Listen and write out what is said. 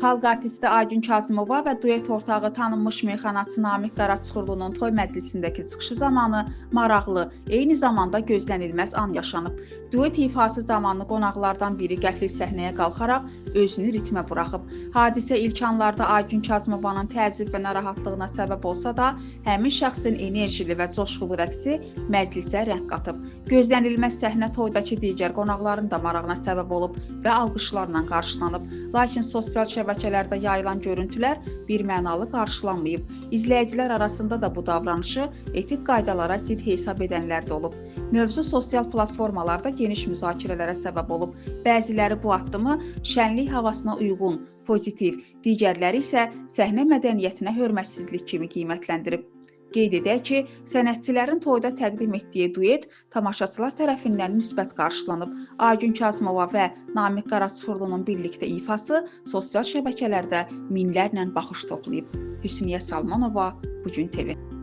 Xalq artisti Aygün Kazımova və duet ortağı tanınmış meyxanaçı Namiq Qaraçuxurlunun toy məclisindəki çıxışı zamanı maraqlı, eyni zamanda gözlənilməz an yaşanıb. Duet ifası zamanı qonaqlardan biri qəfil səhnəyə qalxaraq özünü ritmə buraxıb. Hadisə ilk anlarda Aygün Kazımovanın təəccüb və narahatlığına səbəb olsa da, həmin şəxsin enerjili və coşqulu rəqsi məclisə rəng qatıb. Gözlənilməz səhnə toydakı digər qonaqların da marağına səbəb olub və alqışlarla qarşılanıb. Lakin sosial şəbəkələrdə yayılan görüntülər birmənalı qarşılanmayıb. İzləyicilər arasında da bu davranışı etik qaydalara zidd hesab edənlər də olub. Mövzu sosial platformalarda geniş müzakirələrə səbəb olub. Bəziləri bu addımı şənlik havasına uyğun, pozitiv, digərləri isə səhnə mədəniyyətinə hörmətsizlik kimi qiymətləndirib. Qeyd edək ki, sənətçilərin toyda təqdim etdiyi duet tamaşaçılar tərəfindən müsbət qarşılanıb. Aygün Kazımova və Namiq Qaraçuxurlunun birlikdə ifası sosial şəbəkələrdə minlərlə baxış toplayıb. Hüsniyyə Salmanova, Bu Gün TV.